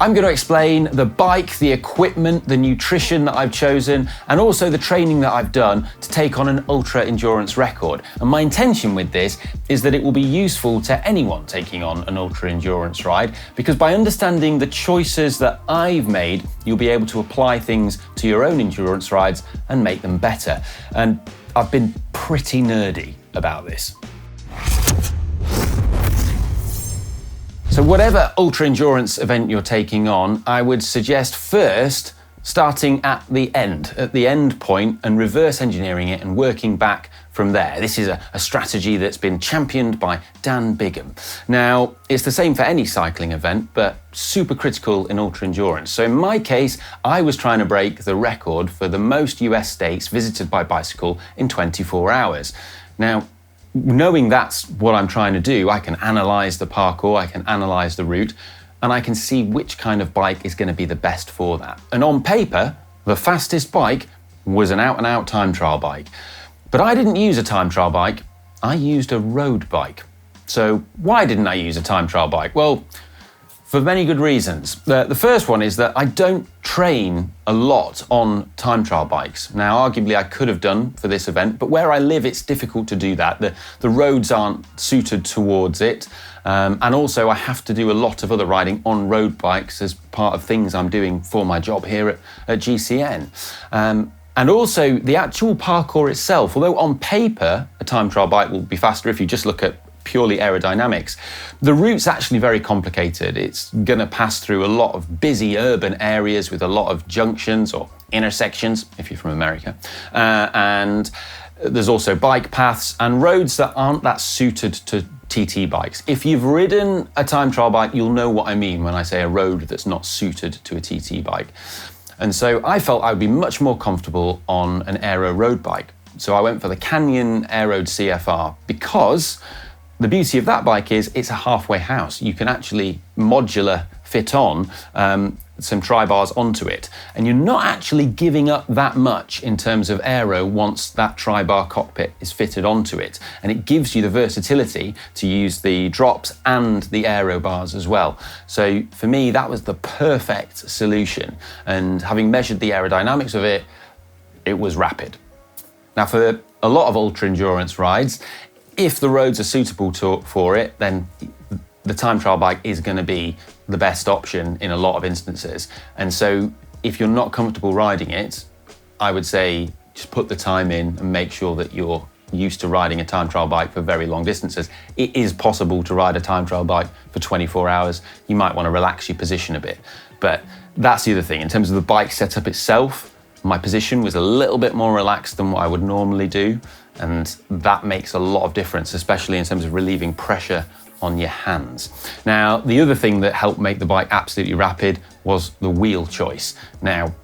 I'm going to explain the bike, the equipment, the nutrition that I've chosen, and also the training that I've done to take on an ultra endurance record. And my intention with this is that it will be useful to anyone taking on an ultra endurance ride, because by understanding the choices that I've made, you'll be able to apply things to your own endurance rides and make them better. And I've been pretty nerdy about this. So whatever ultra endurance event you're taking on, I would suggest first starting at the end point, and reverse engineering it and working back from there. This is a strategy that's been championed by Dan Bigham. Now, it's the same for any cycling event, but super critical in ultra endurance. So in my case, I was trying to break the record for the most US states visited by bicycle in 24 hours. Now, knowing that's what I'm trying to do, I can analyze the parkour, I can analyze the route, and I can see which kind of bike is going to be the best for that. And on paper, the fastest bike was an out-and-out time trial bike. But I didn't use a time trial bike, I used a road bike. So why didn't I use a time trial bike? Well, for many good reasons. The first one is that I don't train a lot on time trial bikes. Now, arguably I could have done for this event, but where I live, it's difficult to do that. The roads aren't suited towards it. And also I have to do a lot of other riding on road bikes as part of things I'm doing for my job here at GCN. And also the actual parkour itself, although on paper a time trial bike will be faster if you just look at purely aerodynamics, the route's actually very complicated. It's going to pass through a lot of busy urban areas with a lot of junctions or intersections, if you're from America. And there's also bike paths and roads that aren't that suited to TT bikes. If you've ridden a time trial bike, you'll know what I mean when I say a road that's not suited to a TT bike. And so I felt I would be much more comfortable on an Aero road bike. So I went for the Canyon Aero CFR because the beauty of that bike is it's a halfway house. You can actually modular fit on some tri-bars onto it. And you're not actually giving up that much in terms of aero once that tri-bar cockpit is fitted onto it. And it gives you the versatility to use the drops and the aero bars as well. So for me, that was the perfect solution. And having measured the aerodynamics of it, it was rapid. Now, for a lot of ultra endurance rides, if the roads are suitable for it, then the time trial bike is going to be the best option in a lot of instances. And so if you're not comfortable riding it, I would say just put the time in and make sure that you're used to riding a time trial bike for very long distances. It is possible to ride a time trial bike for 24 hours. You might want to relax your position a bit. But that's the other thing. In terms of the bike setup itself, my position was a little bit more relaxed than what I would normally do. And that makes a lot of difference, especially in terms of relieving pressure on your hands. Now, the other thing that helped make the bike absolutely rapid was the wheel choice. Now,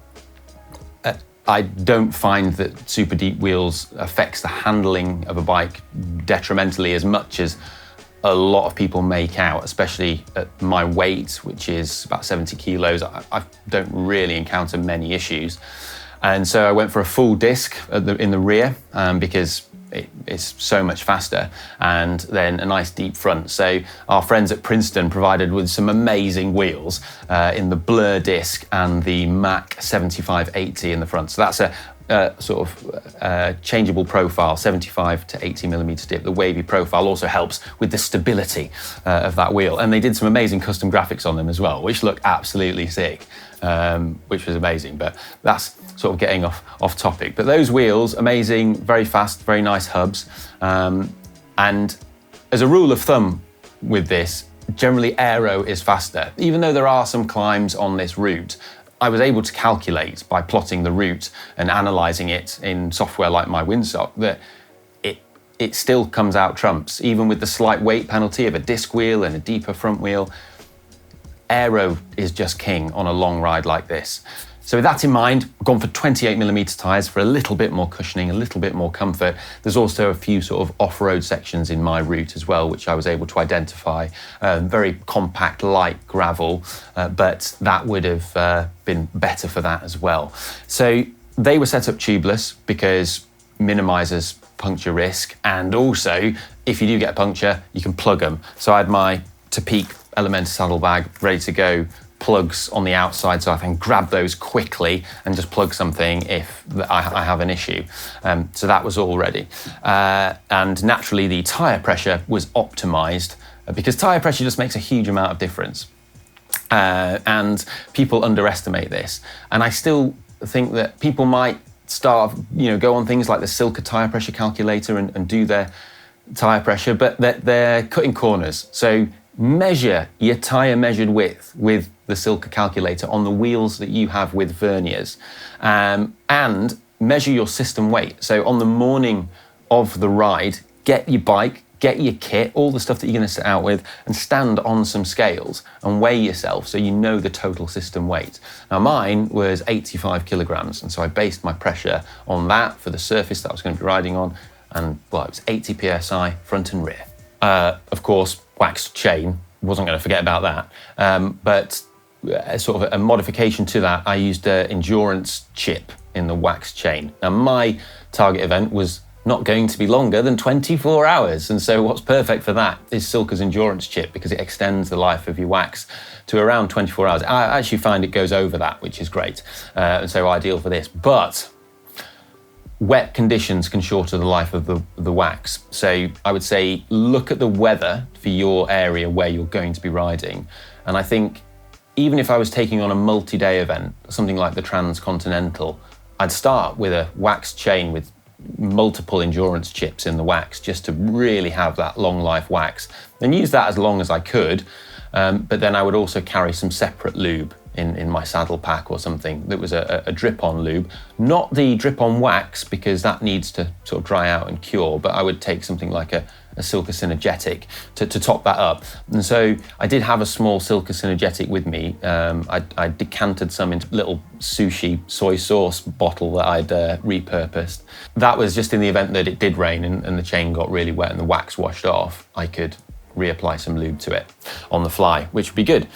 I don't find that super deep wheels affects the handling of a bike detrimentally as much as a lot of people make out, especially at my weight, which is about 70 kilos. I don't really encounter many issues. And so I went for a full disc in the rear because it's so much faster, and then a nice deep front. So our friends at Princeton provided with some amazing wheels in the Blur disc and the Mac 7580 in the front. So that's a sort of changeable profile, 75 to 80 millimeter dip. The wavy profile also helps with the stability of that wheel. And they did some amazing custom graphics on them as well, which look absolutely sick, which was amazing. But that's sort of getting off topic. But those wheels, amazing, very fast, very nice hubs. And as a rule of thumb with this, generally aero is faster. Even though there are some climbs on this route, I was able to calculate by plotting the route and analysing it in software like my Windsock that it still comes out trumps, even with the slight weight penalty of a disc wheel and a deeper front wheel. Aero is just king on a long ride like this. So with that in mind, I've gone for 28mm tyres for a little bit more cushioning, a little bit more comfort. There's also a few sort of off-road sections in my route as well, which I was able to identify. Very compact, light gravel, but that would have been better for that as well. So they were set up tubeless because minimises puncture risk, and also if you do get a puncture, you can plug them. So I had my Topeak Elementor saddlebag ready to go plugs on the outside so I can grab those quickly and just plug something if I have an issue. So that was all ready. And naturally the tyre pressure was optimised because tyre pressure just makes a huge amount of difference. And people underestimate this. And I still think that people might go on things like the Silka tyre pressure calculator and do their tyre pressure, but they're cutting corners. So measure your tyre measured width with the Silka calculator on the wheels that you have with verniers, and measure your system weight. So on the morning of the ride, get your bike, get your kit, all the stuff that you're going to set out with, and stand on some scales and weigh yourself so you know the total system weight. Now mine was 85 kilograms, and so I based my pressure on that for the surface that I was going to be riding on, and well, it was 80 psi front and rear. Of course, waxed chain, wasn't going to forget about that, but sort of a modification to that, I used an endurance chip in the waxed chain. Now my target event was not going to be longer than 24 hours. And so what's perfect for that is Silka's endurance chip, because it extends the life of your wax to around 24 hours. I actually find it goes over that, which is great. And so ideal for this. But wet conditions can shorten the life of the wax. So I would say look at the weather for your area where you're going to be riding. And I think even if I was taking on a multi-day event, something like the Transcontinental, I'd start with a waxed chain with multiple endurance chips in the wax just to really have that long life wax, and use that as long as I could. But then I would also carry some separate lube in my saddle pack or something that was a drip-on lube, not the drip-on wax because that needs to sort of dry out and cure, but I would take something like a Silka Synergetic to top that up. And so I did have a small Silka Synergetic with me. I decanted some into a little sushi soy sauce bottle that I'd repurposed. That was just in the event that it did rain and the chain got really wet and the wax washed off, I could reapply some lube to it on the fly, which would be good.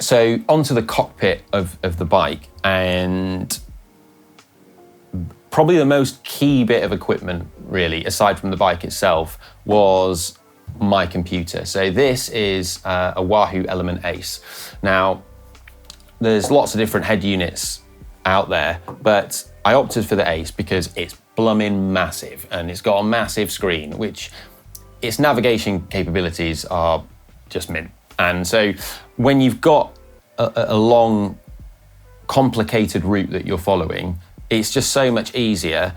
So onto the cockpit of the bike, and probably the most key bit of equipment, really, aside from the bike itself, was my computer. So this is a Wahoo Element Ace. Now, there's lots of different head units out there, but I opted for the Ace because it's blooming massive, and it's got a massive screen, which its navigation capabilities are just mint. And so when you've got a long, complicated route that you're following, it's just so much easier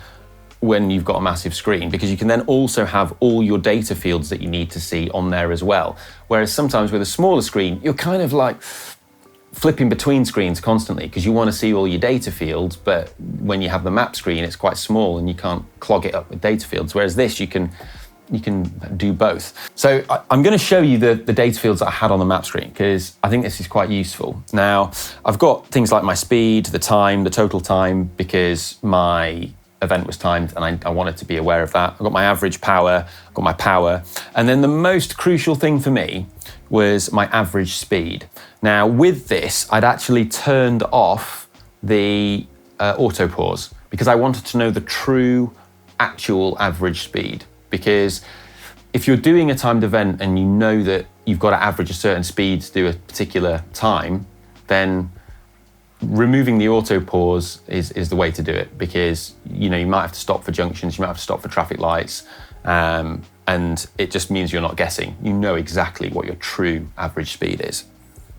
when you've got a massive screen, because you can then also have all your data fields that you need to see on there as well. Whereas sometimes with a smaller screen, you're kind of like flipping between screens constantly because you want to see all your data fields, but when you have the map screen, it's quite small and you can't clog it up with data fields. Whereas this, you can do both. So I'm going to show you the data fields that I had on the map screen because I think this is quite useful. Now, I've got things like my speed, the time, the total time, because my event was timed and I wanted to be aware of that. I've got my average power, I've got my power, and then the most crucial thing for me was my average speed. Now, with this, I'd actually turned off the auto pause because I wanted to know the true actual average speed. Because if you're doing a timed event and you know that you've got to average a certain speed to do a particular time, then removing the auto pause is the way to do it, because you might have to stop for junctions, you might have to stop for traffic lights, and it just means you're not guessing. You know exactly what your true average speed is.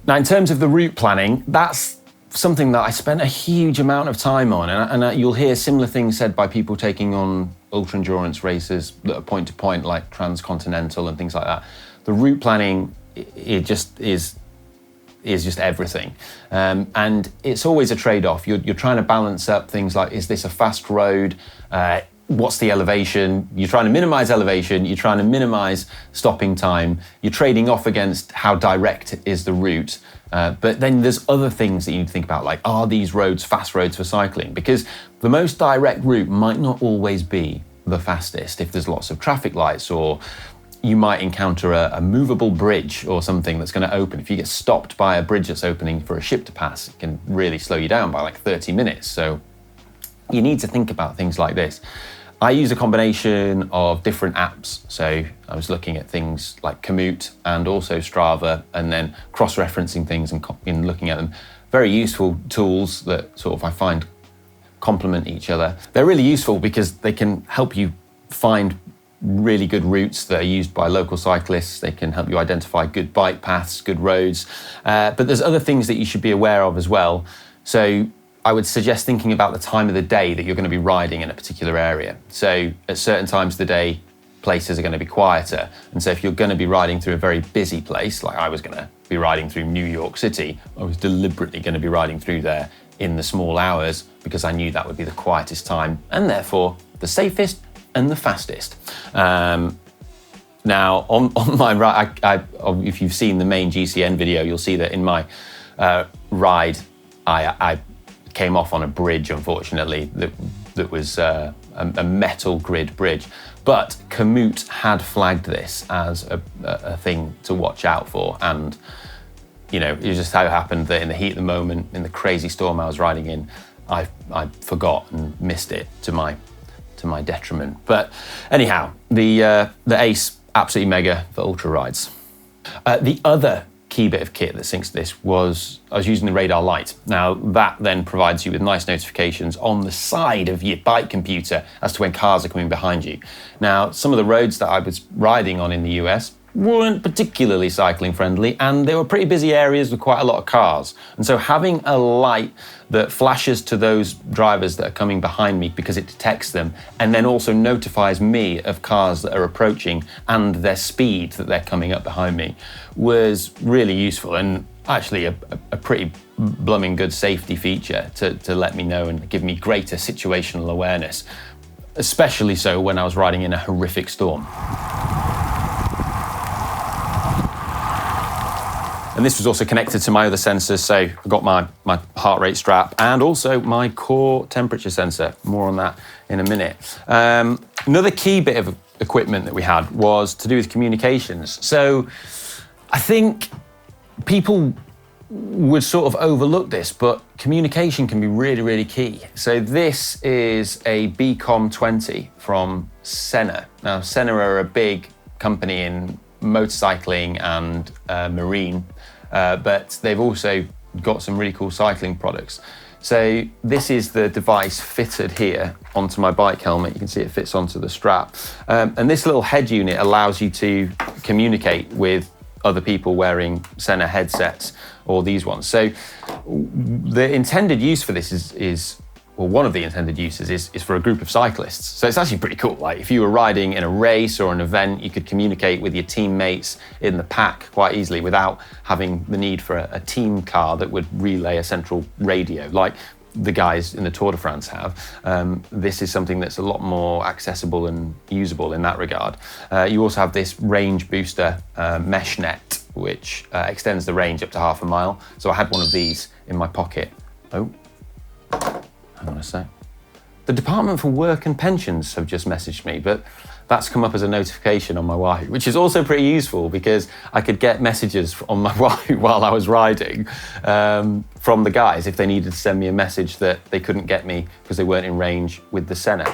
Now, in terms of the route planning, that's something that I spent a huge amount of time on, and you'll hear similar things said by people taking on ultra endurance races that are point to point, like Transcontinental and things like that. The route planning, it just is just everything, and it's always a trade-off. You're trying to balance up things like, is this a fast road? What's the elevation? You're trying to minimize elevation, you're trying to minimize stopping time, you're trading off against how direct is the route. But then there's other things that you need to think about, like, are these roads fast roads for cycling? Because the most direct route might not always be the fastest if there's lots of traffic lights, or you might encounter a movable bridge or something that's going to open. If you get stopped by a bridge that's opening for a ship to pass, it can really slow you down by like 30 minutes. So you need to think about things like this. I use a combination of different apps. So I was looking at things like Komoot and also Strava, and then cross-referencing things and looking at them. Very useful tools that sort of I find complement each other. They're really useful because they can help you find really good routes that are used by local cyclists. They can help you identify good bike paths, good roads. But there's other things that you should be aware of as well. So I would suggest thinking about the time of the day that you're going to be riding in a particular area. So at certain times of the day, places are going to be quieter. And so if you're going to be riding through a very busy place, like I was going to be riding through New York City, I was deliberately going to be riding through there in the small hours because I knew that would be the quietest time and therefore the safest and the fastest. Now, on my ride, if you've seen the main GCN video, you'll see that in my ride, I came off on a bridge, unfortunately, that was a metal grid bridge. But Komoot had flagged this as a thing to watch out for. And, you know, it just how it happened that in the heat of the moment, in the crazy storm I was riding in, I forgot and missed it to my detriment. But anyhow, the Ace, absolutely mega for ultra rides. The other key bit of kit that syncs to this was I was using the radar light. Now that then provides you with nice notifications on the side of your bike computer as to when cars are coming behind you. Now, some of the roads that I was riding on in the US weren't particularly cycling friendly, and they were pretty busy areas with quite a lot of cars. And so having a light that flashes to those drivers that are coming behind me because it detects them, and then also notifies me of cars that are approaching and their speed that they're coming up behind me, was really useful and actually a pretty blooming good safety feature to let me know and give me greater situational awareness, especially so when I was riding in a horrific storm. And this was also connected to my other sensors, so I've got my heart rate strap and also my core temperature sensor. More on that in a minute. Another key bit of equipment that we had was to do with communications. So I think people would sort of overlook this, but communication can be really, really key. So this is a BCOM 20 from Senna. Now, Senna are a big company in motorcycling and marine, but they've also got some really cool cycling products. So this is the device fitted here onto my bike helmet. You can see it fits onto the strap. And this little head unit allows you to communicate with other people wearing Senna headsets or these ones. So the intended use for this well, one of the intended uses is for a group of cyclists. So it's actually pretty cool. Like if you were riding in a race or an event, you could communicate with your teammates in the pack quite easily without having the need for a team car that would relay a central radio, like the guys in the Tour de France have. This is something that's a lot more accessible and usable in that regard. You also have this range booster mesh net, which extends the range up to 1/2 mile. So I had one of these in my pocket. Oh. Hang on a sec. The Department for Work and Pensions have just messaged me, but that's come up as a notification on my Wahoo, which is also pretty useful because I could get messages on my Wahoo while I was riding from the guys if they needed to send me a message that they couldn't get me because they weren't in range with the Senna.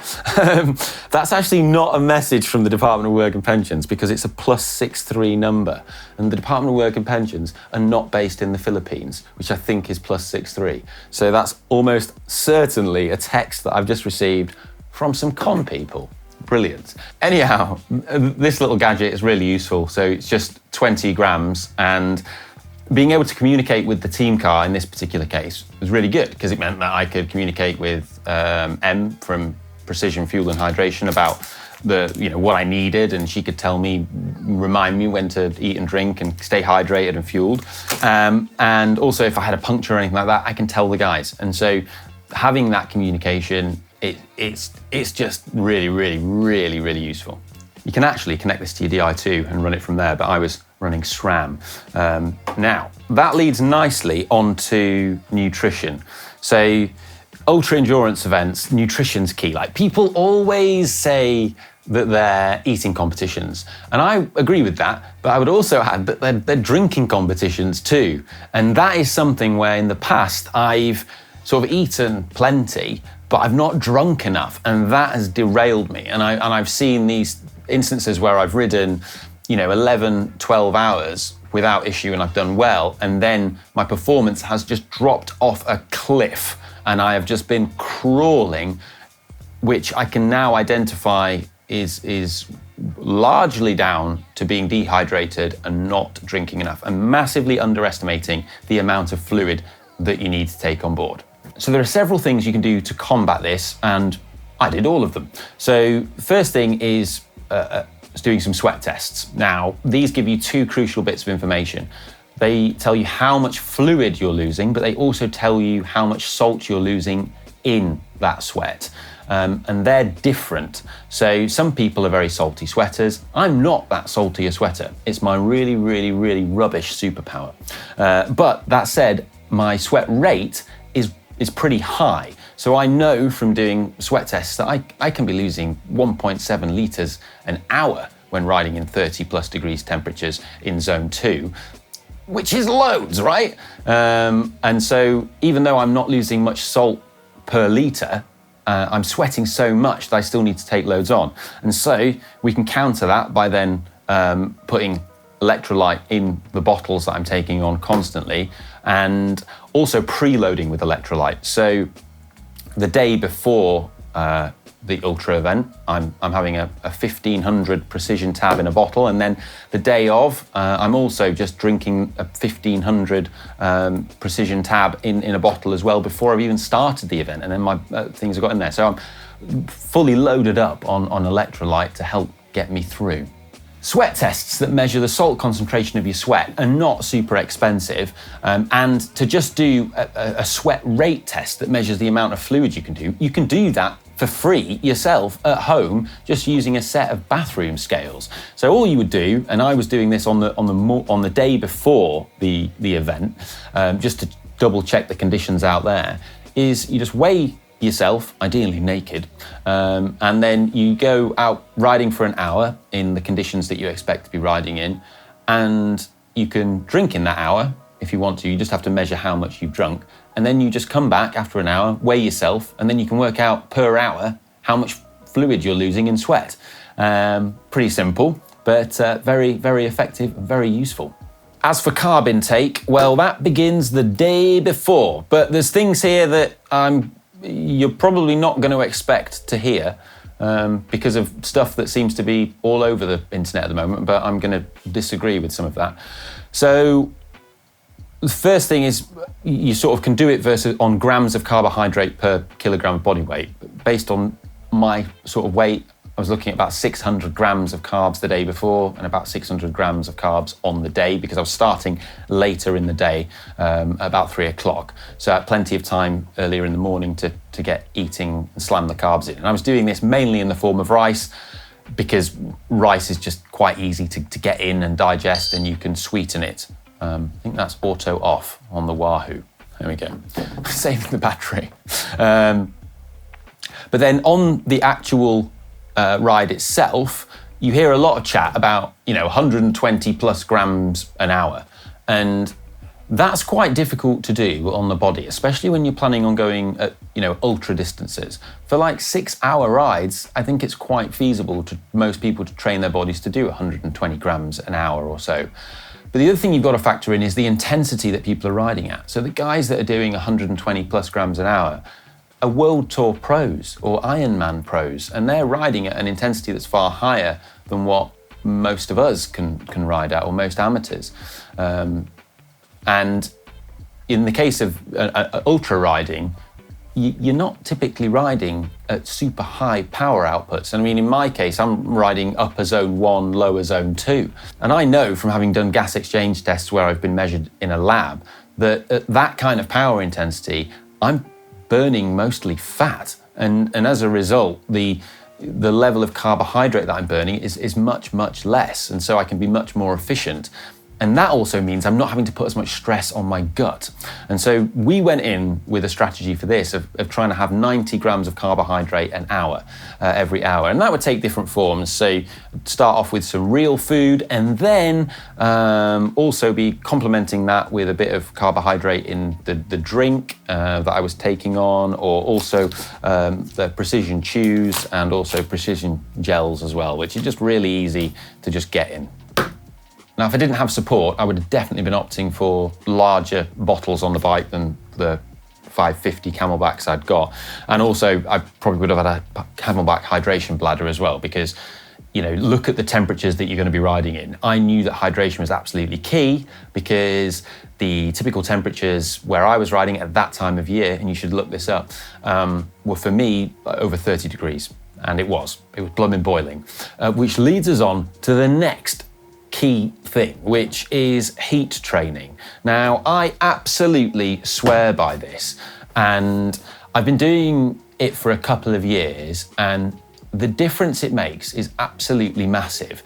That's actually not a message from the Department of Work and Pensions because it's a +63 number, and the Department of Work and Pensions are not based in the Philippines, which I think is +63. So that's almost certainly a text that I've just received from some con people. Brilliant. Anyhow, this little gadget is really useful. So it's just 20 grams, and being able to communicate with the team car in this particular case was really good because it meant that I could communicate with M from Precision Fuel and Hydration about what I needed, and she could tell me, remind me when to eat and drink and stay hydrated and fueled. And also if I had a puncture or anything like that, I can tell the guys. And so having that communication, it's just really, really, really, really useful. You can actually connect this to your Di2 and run it from there, but I was running SRAM. Now, that leads nicely onto nutrition. So ultra endurance events, nutrition's key. Like people always say that they're eating competitions, and I agree with that, but I would also add that they're drinking competitions too. And that is something where in the past I've sort of eaten plenty, but I've not drunk enough, and that has derailed me. And I've seen these instances where I've ridden, 11, 12 hours without issue and I've done well, and then my performance has just dropped off a cliff and I have just been crawling, which I can now identify is largely down to being dehydrated and not drinking enough, and massively underestimating the amount of fluid that you need to take on board. So there are several things you can do to combat this, and I did all of them. So first thing is doing some sweat tests. Now, these give you two crucial bits of information. They tell you how much fluid you're losing, but they also tell you how much salt you're losing in that sweat. And they're different. So some people are very salty sweaters. I'm not that salty a sweater. It's my really, really, really rubbish superpower. But that said, my sweat rate is pretty high. So I know from doing sweat tests that I can be losing 1.7 litres an hour when riding in 30 plus degrees temperatures in zone 2, which is loads, right? And so even though I'm not losing much salt per litre, I'm sweating so much that I still need to take loads on. And so we can counter that by then putting electrolyte in the bottles that I'm taking on constantly, and also preloading with electrolyte. So the day before the ultra event, I'm having a 1500 precision tab in a bottle, and then the day of, I'm also just drinking a 1500 precision tab in a bottle as well before I've even started the event, and then my things have got in there. So I'm fully loaded up on electrolyte to help get me through. Sweat tests that measure the salt concentration of your sweat are not super expensive, and to just do a sweat rate test that measures the amount of fluid you can do that for free yourself at home, just using a set of bathroom scales. So all you would do, and I was doing this on the day before the event, just to double check the conditions out there, is you just weigh yourself, ideally naked, and then you go out riding for an hour in the conditions that you expect to be riding in, and you can drink in that hour if you want to. You just have to measure how much you've drunk, and then you just come back after an hour, weigh yourself, and then you can work out per hour how much fluid you're losing in sweat. Pretty simple, but very, very effective and very useful. As for carb intake, well, that begins the day before, but there's things here that you're probably not going to expect to hear because of stuff that seems to be all over the internet at the moment, but I'm going to disagree with some of that. So the first thing is you sort of can do it on grams of carbohydrate per kilogram of body weight. Based on my sort of weight, I was looking at about 600 grams of carbs the day before and about 600 grams of carbs on the day, because I was starting later in the day, about 3 o'clock. So I had plenty of time earlier in the morning to get eating and slam the carbs in. And I was doing this mainly in the form of rice, because rice is just quite easy to get in and digest, and you can sweeten it. I think that's auto off on the Wahoo. There we go. Saving the battery. But then on the actual ride itself, you hear a lot of chat about 120 plus grams an hour, and that's quite difficult to do on the body, especially when you're planning on going at ultra distances. For like 6-hour rides, I think it's quite feasible to most people to train their bodies to do 120 grams an hour or so. But the other thing you've got to factor in is the intensity that people are riding at. So the guys that are doing 120 plus grams an hour are World Tour pros or Ironman pros, and they're riding at an intensity that's far higher than what most of us can ride at, or most amateurs. And in the case of ultra riding, you're not typically riding at super high power outputs. And I mean, in my case, I'm riding upper zone 1, lower zone 2. And I know from having done gas exchange tests where I've been measured in a lab that at that kind of power intensity, I'm burning mostly fat. And as a result, the level of carbohydrate that I'm burning is much, much less. And so I can be much more efficient. And that also means I'm not having to put as much stress on my gut. And so we went in with a strategy for this of trying to have 90 grams of carbohydrate an hour, every hour. And that would take different forms. So start off with some real food and then also be complementing that with a bit of carbohydrate in the drink that I was taking on, or also the precision chews and also precision gels as well, which is just really easy to just get in. Now, if I didn't have support, I would have definitely been opting for larger bottles on the bike than the 550 Camelbacks I'd got. And also, I probably would have had a Camelback hydration bladder as well, because, you know, look at the temperatures that you're going to be riding in. I knew that hydration was absolutely key, because the typical temperatures where I was riding at that time of year, and you should look this up, were for me over 30 degrees. And it was blooming boiling, which leads us on to the next key thing, which is heat training. Now, I absolutely swear by this, and I've been doing it for a couple of years, and the difference it makes is absolutely massive.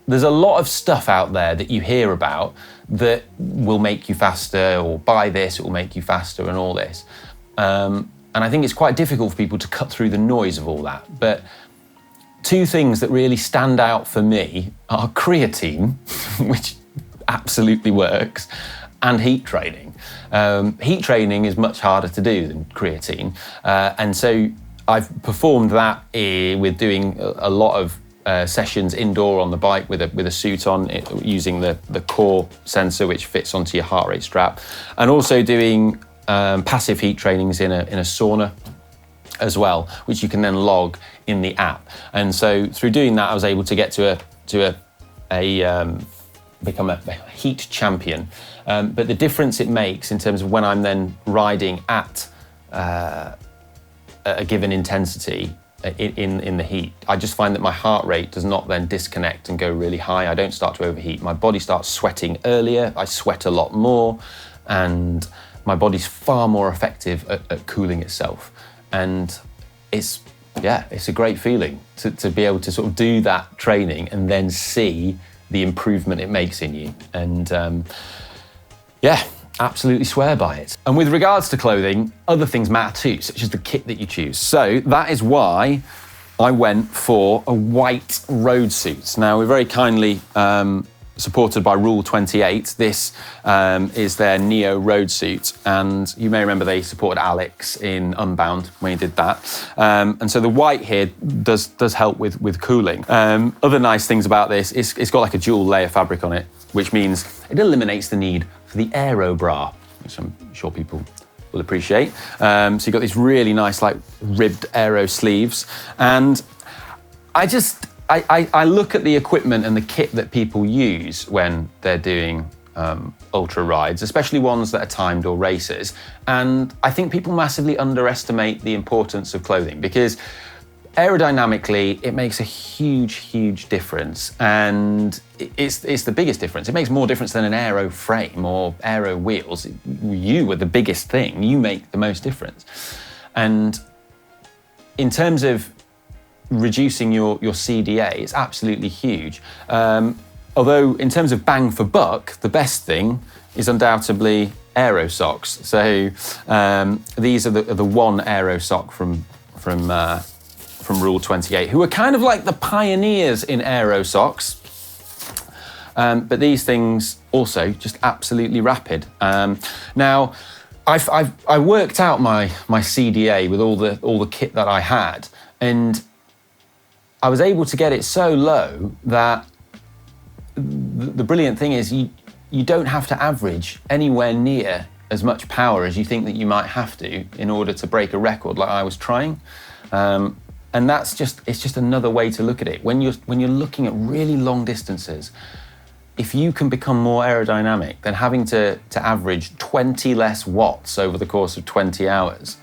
There's a lot of stuff out there that you hear about that will make you faster, or buy this, it will make you faster, and all this. And I think it's quite difficult for people to cut through the noise of all that. But two things that really stand out for me are creatine, which absolutely works, and heat training. Heat training is much harder to do than creatine. And so I've performed that with doing a lot of sessions indoor on the bike with a suit on, using the core sensor, which fits onto your heart rate strap, and also doing passive heat trainings in a sauna as well, which you can then log in the app. And so through doing that, I was able to get become a heat champion. But the difference it makes in terms of when I'm then riding at a given intensity in the heat, I just find that my heart rate does not then disconnect and go really high. I don't start to overheat. My body starts sweating earlier. I sweat a lot more, and my body's far more effective at cooling itself. And it's a great feeling to be able to sort of do that training and then see the improvement it makes in you. And absolutely swear by it. And with regards to clothing, other things matter too, such as the kit that you choose. So that is why I went for a white road suit. Now, we're very kindly supported by Rule 28. This is their Neo road suit, and you may remember they supported Alex in Unbound when he did that. And so the white here does help with cooling. Other nice things about this is it's got like a dual layer fabric on it, which means it eliminates the need for the Aero bra, which I'm sure people will appreciate. So you've got these really nice like ribbed Aero sleeves, and I look at the equipment and the kit that people use when they're doing ultra rides, especially ones that are timed or races. And I think people massively underestimate the importance of clothing, because aerodynamically, it makes a huge, huge difference. And it's the biggest difference. It makes more difference than an Aero frame or Aero wheels. You are the biggest thing. You make the most difference. And in terms of reducing your CDA, it's absolutely huge. Although in terms of bang for buck, the best thing is undoubtedly Aero socks. So these are the one Aero sock from Rule 28, who are kind of like the pioneers in Aero socks. But these things also just absolutely rapid. Now, I worked out my CDA with all the kit that I had, and I was able to get it so low that the brilliant thing is you don't have to average anywhere near as much power as you think that you might have to in order to break a record like I was trying. And it's just another way to look at it. When you're looking at really long distances, if you can become more aerodynamic, then having to average 20 less watts over the course of 20 hours,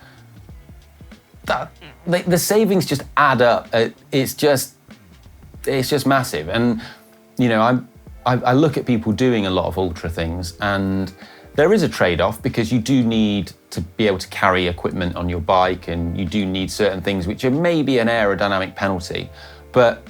the savings just add up. It's just massive. And you know, I look at people doing a lot of ultra things, and there is a trade-off, because you do need to be able to carry equipment on your bike, and you do need certain things which are maybe an aerodynamic penalty. But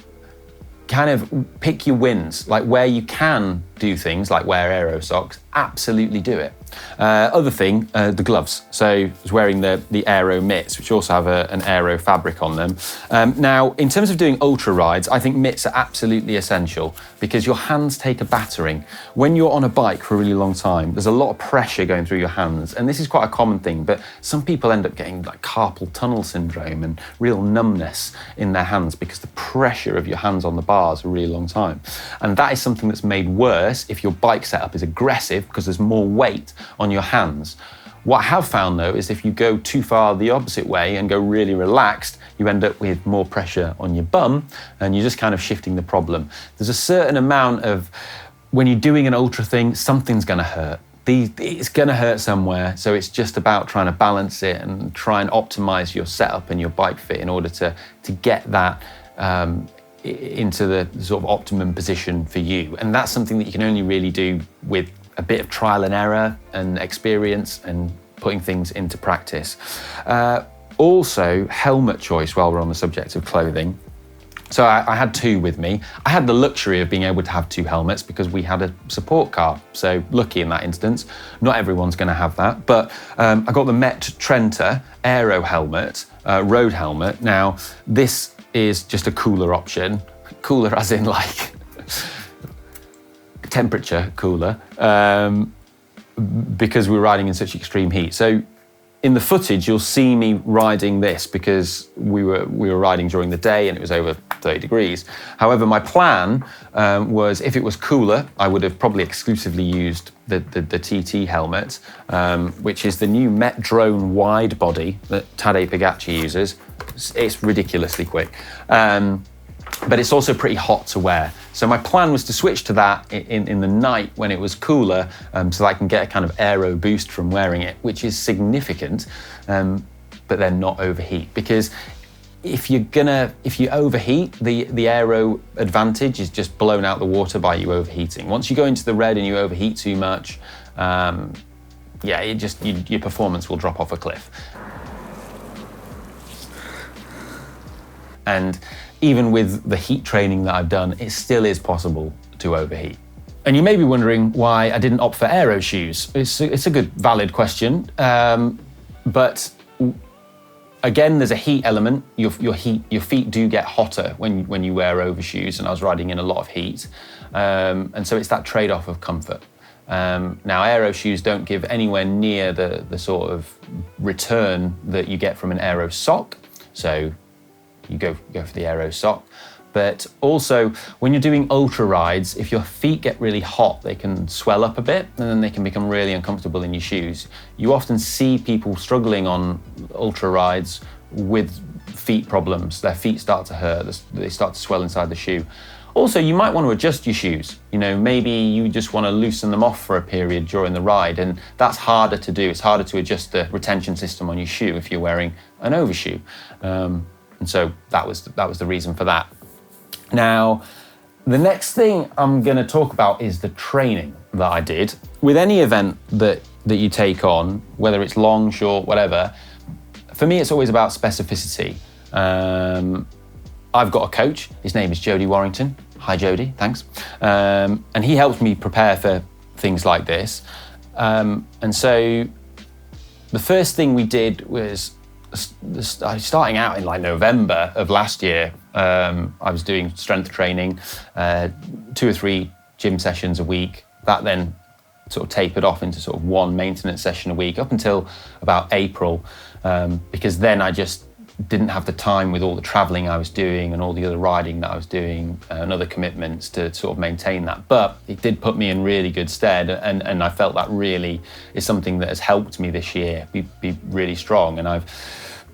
kind of pick your wins, like where you can do things like wear Aero socks, absolutely do it. Other thing, the gloves. So I was wearing the Aero mitts, which also have an Aero fabric on them. Now, in terms of doing ultra rides, I think mitts are absolutely essential because your hands take a battering. When you're on a bike for a really long time, there's a lot of pressure going through your hands, and this is quite a common thing, but some people end up getting like carpal tunnel syndrome and real numbness in their hands because the pressure of your hands on the bars for a really long time. And that is something that's made worse if your bike setup is aggressive because there's more weight on your hands. What I have found though is if you go too far the opposite way and go really relaxed, you end up with more pressure on your bum and you're just kind of shifting the problem. There's a certain amount of, when you're doing an ultra thing, something's gonna hurt. It's gonna hurt somewhere, so it's just about trying to balance it and try and optimize your setup and your bike fit in order to get that into the sort of optimum position for you. And that's something that you can only really do with a bit of trial and error and experience and putting things into practice. Also, helmet choice while we're on the subject of clothing. So I had two with me. I had the luxury of being able to have two helmets because we had a support car. So lucky in that instance. Not everyone's gonna have that, but I got the Met Trenta Aero helmet, road helmet. Now, this is just a cooler option. Cooler as in like temperature cooler, because we're riding in such extreme heat. So in the footage, you'll see me riding this because we were riding during the day and it was over 30 degrees. However, my plan was if it was cooler, I would have probably exclusively used the TT helmet, which is the new Met Drone wide body that Tadej Pogacar uses. It's ridiculously quick. But it's also pretty hot to wear. So my plan was to switch to that in the night when it was cooler, so that I can get a kind of aero boost from wearing it, which is significant, but then not overheat. Because if you overheat, the aero advantage is just blown out the water by you overheating. Once you go into the red and you overheat too much, your performance will drop off a cliff. And even with the heat training that I've done, it still is possible to overheat. And you may be wondering why I didn't opt for Aero shoes. It's a good, valid question. But again, there's a heat element. Your feet do get hotter when you wear overshoes, and I was riding in a lot of heat. And so it's that trade-off of comfort. Now, Aero shoes don't give anywhere near the sort of return that you get from an Aero sock. So you go for the Aero sock. But also, when you're doing ultra rides, if your feet get really hot, they can swell up a bit and then they can become really uncomfortable in your shoes. You often see people struggling on ultra rides with feet problems. Their feet start to hurt, they start to swell inside the shoe. Also, you might want to adjust your shoes. You know, maybe you just want to loosen them off for a period during the ride, and that's harder to do. It's harder to adjust the retention system on your shoe if you're wearing an overshoe. And so that was the reason for that. Now, the next thing I'm going to talk about is the training that I did. With any event that you take on, whether it's long, short, whatever, for me it's always about specificity. I've got a coach, his name is Jody Warrington. Hi Jody, thanks. And he helps me prepare for things like this. And so the first thing we did was, starting out in like November of last year, I was doing strength training, 2 or 3 gym sessions a week. That then sort of tapered off into sort of 1 maintenance session a week up until about April, because then I just didn't have the time with all the traveling I was doing and all the other riding that I was doing and other commitments to sort of maintain that. But it did put me in really good stead, and I felt that really is something that has helped me this year be really strong, and I've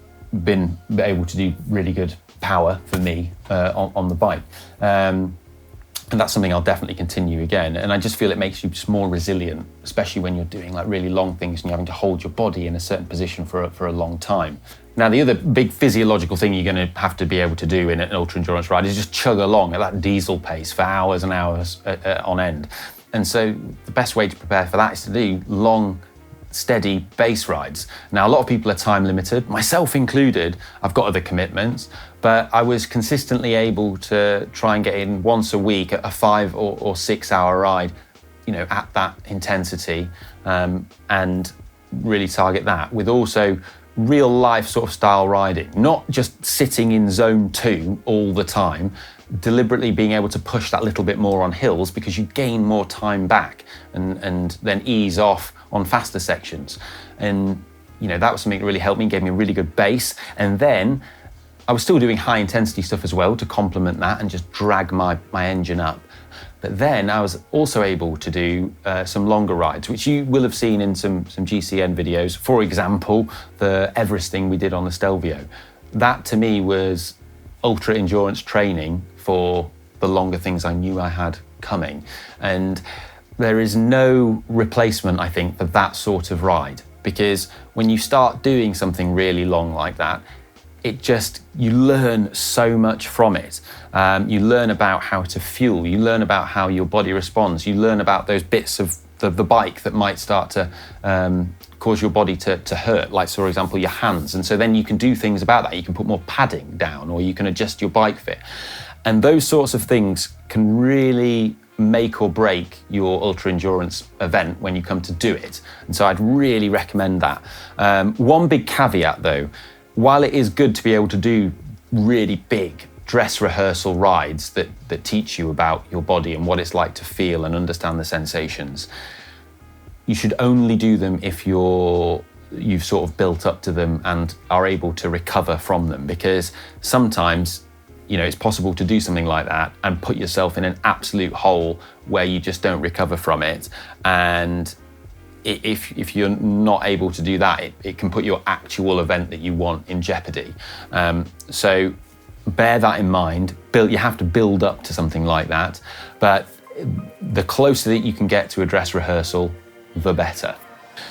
been able to do really good power for me on the bike. And that's something I'll definitely continue again. And I just feel it makes you just more resilient, especially when you're doing like really long things and you're having to hold your body in a certain position for a long time. Now, the other big physiological thing you're going to have to be able to do in an ultra endurance ride is just chug along at that diesel pace for hours and hours on end. And so the best way to prepare for that is to do long, steady base rides. Now, a lot of people are time limited, myself included. I've got other commitments, but I was consistently able to try and get in once a week a 5 or 6 hour ride at that intensity, and really target that with also real life sort of style riding, not just sitting in zone 2 all the time, deliberately being able to push that little bit more on hills because you gain more time back and then ease off on faster sections. And that was something that really helped me, gave me a really good base. And then I was still doing high intensity stuff as well to complement that and just drag my engine up. But then I was also able to do some longer rides, which you will have seen in some GCN videos. For example, the Everesting we did on the Stelvio. That to me was ultra endurance training for the longer things I knew I had coming. And there is no replacement, I think, for that sort of ride, because when you start doing something really long like that, you learn so much from it. You learn about how to fuel, you learn about how your body responds, you learn about those bits of the bike that might start to cause your body to hurt, like, for example, your hands. And so then you can do things about that. You can put more padding down, or you can adjust your bike fit. And those sorts of things can really make or break your ultra endurance event when you come to do it. And so I'd really recommend that. One big caveat though, while it is good to be able to do really big dress rehearsal rides that teach you about your body and what it's like to feel and understand the sensations, you should only do them if you've sort of built up to them and are able to recover from them, because sometimes it's possible to do something like that and put yourself in an absolute hole where you just don't recover from it. And if you're not able to do that, it can put your actual event that you want in jeopardy. So bear that in mind. You have to build up to something like that, but the closer that you can get to a dress rehearsal, the better.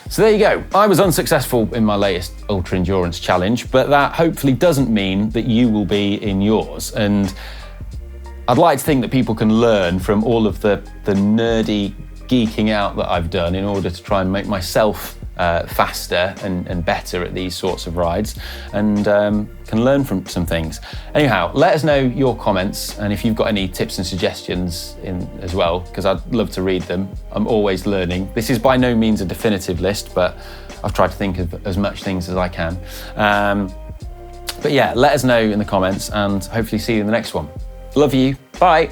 So there you go. I was unsuccessful in my latest ultra endurance challenge, but that hopefully doesn't mean that you will be in yours. And I'd like to think that people can learn from all of the nerdy geeking out that I've done in order to try and make myself faster and better at these sorts of rides, and can learn from some things. Anyhow, let us know your comments, and if you've got any tips and suggestions as well, because I'd love to read them. I'm always learning. This is by no means a definitive list, but I've tried to think of as much things as I can. But yeah, let us know in the comments, and hopefully see you in the next one. Love you. Bye.